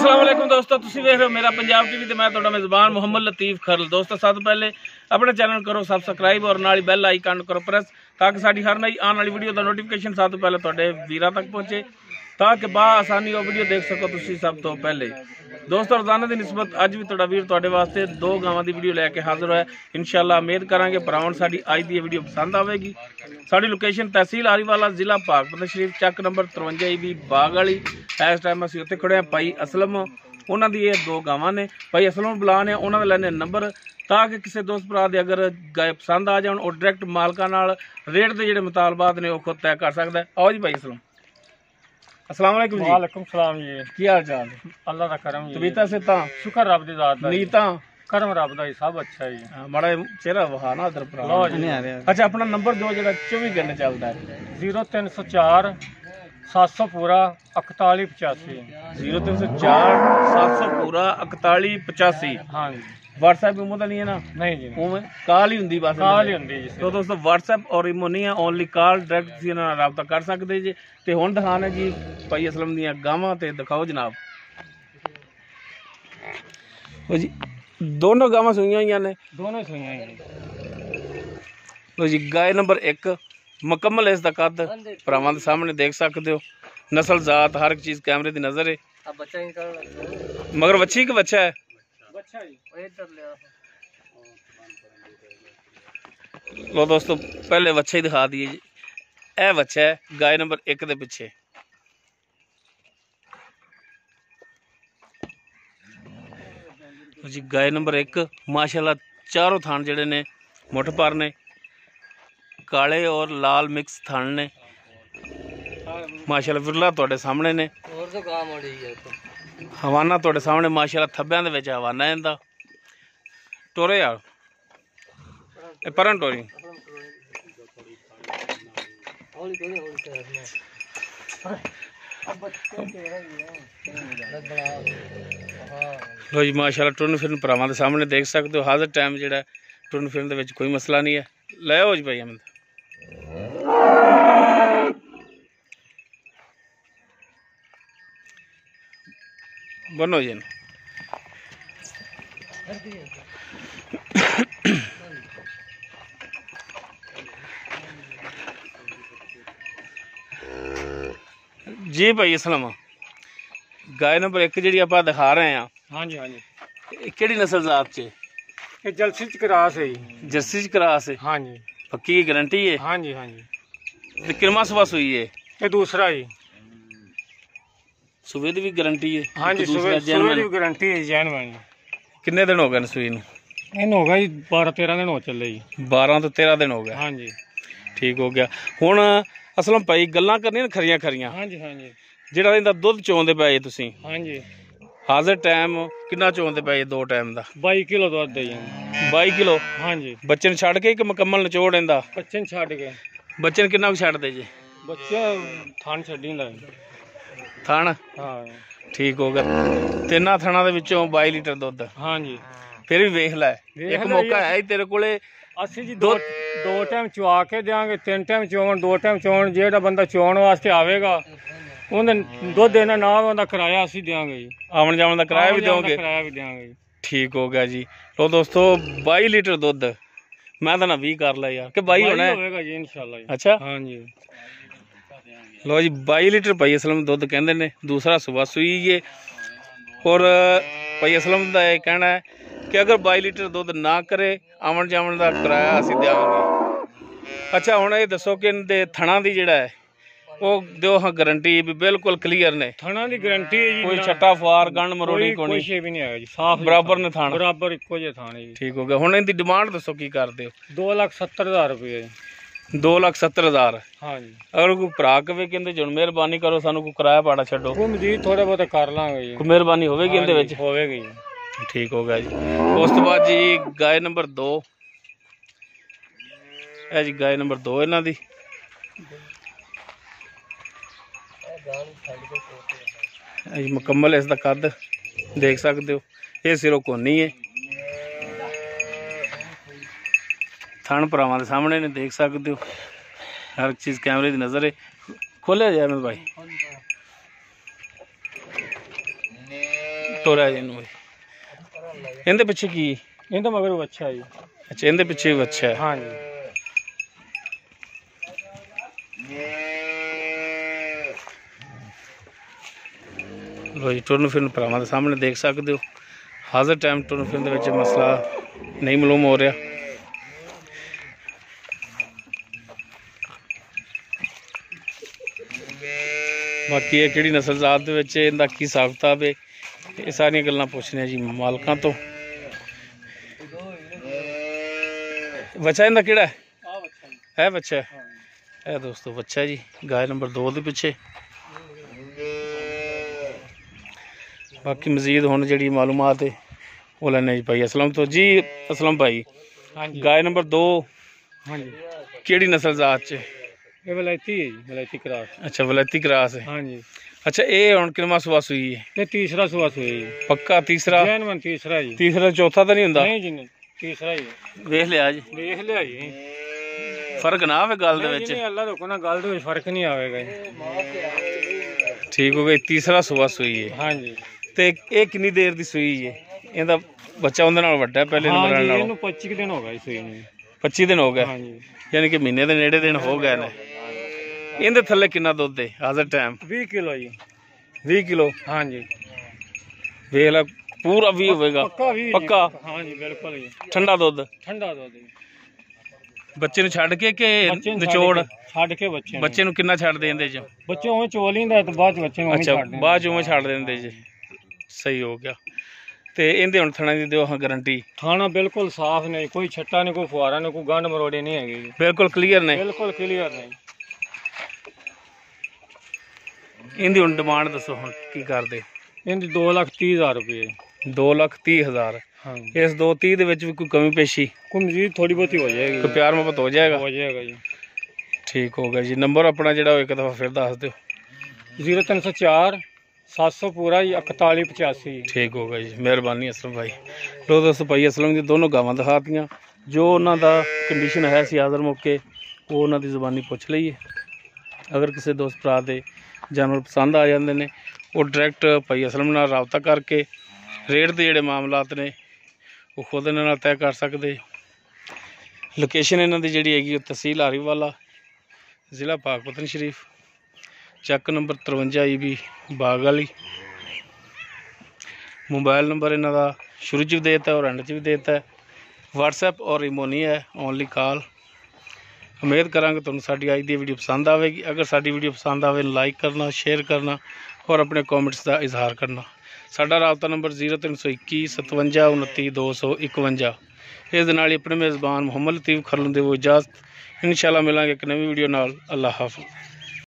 अस्सलाम वालेकुम दोस्तों, तुसीं वेख रहे हो मेरा पंजाब टीवी ते मैं तुहाडा मेज़बान मुहम्मद लतीफ़ खरल। दोस्तों सब तो पहले अपने चैनल करो सबसक्राइब और नाल बैल आइकन करो प्रेस ताकि साडी हर नई आने वाली वीडियो का नोटिफिकेशन सब तो पहले तुहाडे वीरां तक पहुंचे ताकि आसानी वो वीडियो देख सको तुसीं सब तो पहले। दोस्तों रोजाना की निस्बत अज भी तुहाडा वीर तुहाडे वास्ते दो गावां की वीडियो लैके हाजिर होया। इंशाअल्लाह उम्मीद करांगे भरावां साडी अज दी वीडियो पसंद आवेगी। साडी लोकेशन तहसील आरीवाला जिला पाकपत शरीफ चक नंबर 53 भी बाग वाली। इस टाइम असीं उत्थे खड़े हैं भाई असलम, उन्हां दी ये दो गावां ने। भाई असलम बुलाने उन्हां दे लैने नंबर ताकि किसी दोस्त भरा दे अगर गाय पसंद आ जाए और डायरैक्ट मालकां नाल रेट के जिहड़े मुतालबात ने वो खुद तय कर सकदा है। आओ जी भाई असलम। अस्सलाम वालेकुम जी। वालेकुम सलाम जी। की हाल चाल? अल्लाह दा करम जी। तबीयत से ता शुक्र रब दी ज़ात दा। नीता करम रब दा ही सब अच्छा है जी। माड़ा चेहरा वहा ना उधर पर। लो जी। अच्छा अपना नंबर दो जेड़ा 24 घंटे चलता है। 0304 700 पूरा 4185। 0304 700 पूरा 4185। हाँ जी। व्हाट्सएप इमो तो नहीं है ना? नहीं जी उमें कॉल ही हुंदी बस। कॉल ही हुंदी जी। तो दोस्तों व्हाट्सएप और इमो नहीं है, ओनली कॉल डायरेक्ट तुसीं इन्हां नाल राबता कर सकते जी। ते हुण दिखाने जी भाई असलम दियां गावां ते दिखाओ जनाब। लो जी दोनों गावां सूईयां होईयां ने। दोनों सुइयां जी। लो जी गाय नंबर 1 मुकम्मल है, इसका कद भरावां दे सामने देख सकते हो। नस्ल जात हर एक चीज कैमरे की नजर है। मगर बच्ची कि बच्चा है? बच्चा जी। लो दोस्तों पहले बच्चा ही दिखा दिए जी। ए बच्चा है गाय नंबर 1 के पिछे। जी गाय नंबर 1 माशाल्लाह चारों थान जड़े ने मुठ पर ने, काले और लाल मिक्स थान ने माशाल्लाह। विरला तुहाडे सामने ने। हवाना तुहाडे सामने माशाल्लाह थब्बियां दे विच हवाना है इनदा। टोरे यार ए परन टोरी। लो जी माशाल्लाह टुरन फिरन भरावां दे सामने देख सकते हो। हाजिर टाइम जेड़ा टुरन फिरन दे विच कोई मसला नहीं है। ले आओ जी भाई अहमद। बनो जी जी भाई असलम। गाय नंबर 1 जी आप दिखा रहे हैं। हाँ जी हाँ जी। केड़ी नस्ल जात च? ये जलसी च क्रास है जी। जर्सी च क्रास है। हाँ जी। पक्की की गारंटी है? हाँ जी हाँ जी। किरमा सुबह सुई है? ये दूसरा जी। सुबह की भी गारंटी है? हाँ जी सुबह की भी गारंटी है जैन वाली। किन्ने दिन हो गए सुई नूं? इन हो गया जी 12-13 दिन हो चले जी। 12 तो 13 दिन हो गए। हाँ जी। ठीक हो गया। हुण असलम भाई गल्लां करनियां खरियां खरियां। हाँ जी हाँ जी। ਜਿਹੜਾ ਇਹਦਾ ਦੁੱਧ ਚੋਂਦੇ ਪਏ ਤੁਸੀਂ? ਹਾਂਜੀ। ਹਾਜ਼ਰ ਟਾਈਮ ਕਿੰਨਾ ਚੋਂਦੇ ਪਏ ਦੋ ਟਾਈਮ ਦਾ? 22 ਕਿਲੋ ਦੁੱਧ ਦੇ ਜੀ। 22 ਕਿਲੋ? ਹਾਂਜੀ। ਬੱਚੇ ਨੂੰ ਛੱਡ ਕੇ ਕਿ ਮੁਕੰਮਲ ਨਿਚੋੜ ਇਹਦਾ? ਬੱਚੇ ਨੂੰ ਛੱਡ ਕੇ। ਬੱਚੇ ਨੂੰ ਕਿੰਨਾ ਕੁ ਛੱਡਦੇ ਜੀ? ਬੱਚਾ ਥਣ ਛੱਡੀ ਲੈ ਥਣ? ਹਾਂ। ਠੀਕ ਹੋ ਗਿਆ। ਤਿੰਨਾਂ ਥਣਾਂ ਦੇ ਵਿੱਚੋਂ 22 ਲੀਟਰ ਦੁੱਧ? ਹਾਂਜੀ। ਫਿਰ ਵੀ ਵੇਖ ਲੈ, ਇੱਕ ਮੌਕਾ ਹੈ ਹੀ ਤੇਰੇ ਕੋਲੇ। ਅਸੀਂ ਜੀ ਦੋ ਟਾਈਮ ਚਵਾ ਕੇ ਦਿਆਂਗੇ, 3 ਟਾਈਮ ਚੋਣ, 2 ਟਾਈਮ ਚੋਣ। ਜਿਹੜਾ ਬੰਦਾ ਚੋਣ ਵਾਸਤੇ ਆਵੇਗਾ ਉਹਨੇ ਦੁੱਧ ਦੇਣਾ ਨਾ, ਉਹਦਾ ਕਿਰਾਇਆ ਅਸੀਂ ਦੇਵਾਂਗੇ ਜੀ। ਆਉਣ ਜਾਣ ਦਾ ਕਿਰਾਇਆ ਵੀ ਦਿਓਗੇ? ਕਿਰਾਇਆ ਵੀ ਦੇਵਾਂਗੇ ਜੀ। ਠੀਕ ਹੋ ਗਿਆ ਜੀ। ਲੋ ਦੋਸਤੋ 22 ਲੀਟਰ ਦੁੱਧ। ਮੈਂ ਤਾਂ ਨਾ 20 ਕਰ ਲਿਆ ਯਾਰ ਕਿ 22 ਹੋਵੇਗਾ ਜੀ ਇਨਸ਼ਾਅੱਲਾ ਜੀ। ਅੱਛਾ ਹਾਂਜੀ। लो जी 22 लीटर भाई असलम दुध कहते हैं। दूसरा सुबह सुई है और भाई असलम का यह कहना है कि अगर 22 लीटर दुध ना करे आवन जावन का किराया असीं देवांगे। अच्छा हुण ये दसो कि इनके थणा की जिहड़ा है वो दो हाँ गारंटी भी बिल्कुल क्लीयर ने? थणा की गारंटी है जी। कोई छट्टा फुआर गंढ मरोड़ी कोई भी नहीं है जी। साफ बराबर ने थान? बराबर इक्को जिहे थान जी। ठीक हो गया। हुण इनकी डिमांड दसो की करदे हो? 2,70,000 रुपये। 2,70,000? हाँ जी। अगर कोई भरा कवे कहते जो मेहरबानी करो सानू कोई किराया पाड़ा छड्डो जी, थोड़े बहुत कर लांगे जी। कोई मेहरबानी होगी इहदे विच? होवेगी जी। ठीक हो गया जी। उस तो बाद जी गाय नंबर 2 है जी। गाय नंबर 2 इन्हां दी मुकम्मल इसका कद देख सकते हो। ये सिरों कोनी है। थण भरावां दे सामने ने देख सकते हो। हर चीज़ कैमरे की नज़र है। खोलिया जाए अहमद भाई। ਤੋਰਿਆ ਜੀ ਇਹਨੂੰ। ਇਹਦੇ ਪਿੱਛੇ ਕੀ? ਇਹਦਾ ਮਗਰ ਬੱਚਾ ਜੀ। ਅੱਛਾ, ਇਹਦੇ ਪਿੱਛੇ ਵੀ ਬੱਚਾ ਹੈ। ਹਾਂਜੀ। ਲੋ ਜੀ, ਟੁਰਨ ਫਿਰਨ ਭਰਾਵਾਂ ਦੇ ਸਾਹਮਣੇ ਦੇਖ ਸਕਦੇ ਹੋ, ਹਾਜ਼ਰ ਟਾਈਮ ਟੁਰਨ ਫਿਰਨ ਦੇ ਵਿੱਚ ਮਸਲਾ ਨਹੀਂ ਮਾਲੂਮ ਹੋ ਰਿਹਾ। ਬਾਕੀ ਇਹ ਕਿਹੜੀ ਨਸਲ ਜ਼ਾਤ ਦੇ ਵਿੱਚ ਇਹਦਾ ਕੀ ਹਿਸਾਬ ਕਿਤਾਬ ਹੈ, ਇਹ ਸਾਰੀਆਂ ਗੱਲਾਂ ਪੁੱਛਣੀਆਂ ਜੀ ਮਾਲਕਾਂ ਤੋਂ। ਬੱਚਾ ਇਹਦਾ ਕਿਹੜਾ ਹੈ? ਹੈ ਬੱਚਾ ਹੈ ਦੋਸਤੋ, ਬੱਚਾ ਜੀ ਗਾय ਨੰਬਰ 2 ਦੇ ਪਿੱਛੇ। ਬਾਕੀ ਮਜ਼ੀਦ ਹੁਣ ਜਿਹੜੀ ਮਾਲੂਮਾਤ ਹੈ ਉਹ ਲੈਣੇ ਜੀ ਭਾਈ असलम ਤੋਂ। जी असलम भाई, गाय नंबर 2 हाँ जी ਕਿਹੜੀ ਨਸਲ ਜ਼ਾਤ ਚ? ये वलायती है जी, वलायती क्रास। अच्छा, वलायती क्रास है। हाँ जी। अच्छा, ये हुण किनवा सुआ सुई है? ये तीसरा सुआ सुई है। पक्का तीसरा? जैन तीसरा जी। तीसरा चौथा तो नहीं हुंदा? नहीं जी, नहीं तीसरा ही है। वेख लिया जी, देख लिया जी। फर्क ना आवे गल दे विच? नहीं, अल्लाह रोको ना, गल दे विच फर्क नहीं आवेगा जी। ठीक हो गई। तीसरा सुआ सुई है। हाँ जी। ते ये कितनी देर दी सुई है? ਇਹਦਾ ਬੱਚਾ ਉਹਦੇ ਨਾਲ ਵੱਡਾ ਪਹਿਲੇ ਨੰਬਰ ਵਾਲੇ ਨਾਲੋਂ? ਇਹਨੂੰ 25 ਦਿਨ ਹੋ ਗਏ ਸੂਈ ਨੂੰ। 25 ਦਿਨ ਹੋ ਗਏ? ਹਾਂ ਜੀ। ਯਾਨੀ ਕਿ ਮਹੀਨੇ ਦੇ ਨੇੜੇ ਦਿਨ ਹੋ ਗਏ ਨੇ। ਇਹਦੇ ਥੱਲੇ ਕਿੰਨਾ ਦੁੱਧ ਹੈ ਹਾਜ਼ਰ ਟਾਈਮ? 20 ਕਿਲੋ ਜੀ। 20 ਕਿਲੋ? हाँ जी। ਵੇਖ ਲੈ, ਪੂਰਾ 20 ਹੋਵੇਗਾ ਪੱਕਾ? हाँ जी बिल्कुल जी। ਠੰਡਾ ਦੁੱਧ? ठंडा दूध जी। ਬੱਚੇ ਨੂੰ ਛੱਡ ਕੇ ਕਿ ਨਿਚੋੜ? ਛੱਡ ਕੇ ਬੱਚੇ ਨੂੰ ਕਿੰਨਾ ਛੱਡ ਦੇ ਇਹਦੇ ਚ? ਬੱਚੇ ਉਵੇਂ ਚੋਲ ਲੈਂਦਾ ਤੇ ਬਾਅਦ ਚ ਬੱਚੇ ਨੂੰ ਅੱਛਾ, ਬਾਅਦ ਚ ਉਵੇਂ ਛੱਡ ਦਿੰਦੇ ਜੀ। ਸਹੀ ਹੋ ਗਿਆ। ਤੇ ਇਹਦੇ ਹੁਣ ਥਣਾ ਦੀ ਦਿਓ ਹਾਂ ਗਾਰੰਟੀ? ਥਾਣਾ ਬਿਲਕੁਲ ਸਾਫ਼ ਨਹੀਂ, ਕੋਈ ਛੱਟਾ ਨਹੀਂ, ਕੋਈ ਫੁਆਰਾ ਨਹੀਂ, ਕੋਈ ਗੰਢ ਮਰੋੜੇ ਨਹੀਂ ਹੈਗੇ, ਬਿਲਕੁਲ ਕਲੀਅਰ ਨੇ? ਬਿਲਕੁਲ ਕਲੀਅਰ ਨਹੀਂ। ਇਹਦੀ ਹੁਣ ਡਿਮਾਂਡ ਦੱਸੋ, ਹੁਣ ਕੀ ਕਰਦੇ? ਇਹਦੀ 2,30,000 ਰੁਪਏ। 2,30,000? ਹਾਂ। ਇਸ 2,30 ਦੇ ਵਿੱਚ ਵੀ ਕੋਈ ਕਮੀ ਪੇਸ਼ੀ? ਕੋਈ ਮਜ਼ੀਦ ਥੋੜੀ ਬਹੁਤੀ ਹੋ ਜਾਏਗੀ, ਕੋਈ ਪਿਆਰ ਮੁਹੱਬਤ ਹੋ ਜਾਏਗਾ? ਹੋ ਜਾਏਗਾ ਜੀ। ਠੀਕ ਹੋ ਗਿਆ ਜੀ। ਨੰਬਰ ਆਪਣਾ ਜਿਹੜਾ ਉਹ ਇੱਕ ਦਫਾ ਫਿਰ ਦੱਸ ਦਿਓ। 0304 700 ਪੂਰਾ ਜੀ 4185। ਠੀਕ ਹੋ ਗਿਆ ਜੀ, ਮਿਹਰਬਾਨੀ ਅਸਲਮ ਭਾਈ। ਲੋ ਦੋਸਤੋ, ਭਾਈ ਅਸਲਮ ਦੀ ਦੋਨੋਂ ਗਾਵਾਂ ਦਿਖਾਤੀਆਂ। ਜੋ ਉਹਨਾਂ ਦਾ ਕੰਡੀਸ਼ਨ ਹੈ ਸੀ ਹਾਜ਼ਰ ਮੌਕੇ, ਉਹ ਉਹਨਾਂ ਦੀ ਜ਼ੁਬਾਨੀ ਪੁੱਛ ਲਈਏ। ਅਗਰ ਕਿਸੇ ਦੋਸਤ ਭਰਾ ਦੇ ਜਾਨਵਰ ਪਸੰਦ ਆ ਜਾਂਦੇ ਨੇ, ਉਹ ਡਾਇਰੈਕਟ ਭਾਈ ਅਸਲਮ ਨਾਲ ਰਾਬਤਾ ਕਰਕੇ ਰੇਟ ਦੇ ਜਿਹੜੇ ਮਾਮਲਾਤ ਨੇ ਉਹ ਖੁਦ ਇਹਨਾਂ ਨਾਲ ਤੈਅ ਕਰ ਸਕਦੇ। ਲੋਕੇਸ਼ਨ ਇਹਨਾਂ ਦੀ ਜਿਹੜੀ ਹੈਗੀ ਉਹ ਤਹਿਸੀਲ ਹਾਰੀਵਾਲਾ, ਜ਼ਿਲ੍ਹਾ ਪਾਕਪਤਨ ਸ਼ਰੀਫ, ਚੱਕ ਨੰਬਰ 53 EB ਬਾਗ ਵਾਲੀ। मोबाइल नंबर इन्हों का शुरू च भी देता है और एंड च भी देता है। व्हाट्सएप और इमो नहीं है, ओनली कॉल। उम्मीद करांगे तुहानूं साडी अज दी वीडियो पसंद आएगी। अगर साडी वीडियो पसंद आए लाइक करना, शेयर करना और अपने कॉमेंट्स का इजहार करना। साडा राबता नंबर 0321 57 29 251। इस दे नाल ही अपने मेज़बान मुहम्मद लतीफ़ खरलू दे वो इजाज़त। इंशाअल्लाह मिलांगे एक नवी वीडियो नाल। अल्लाह हाफ़िज़।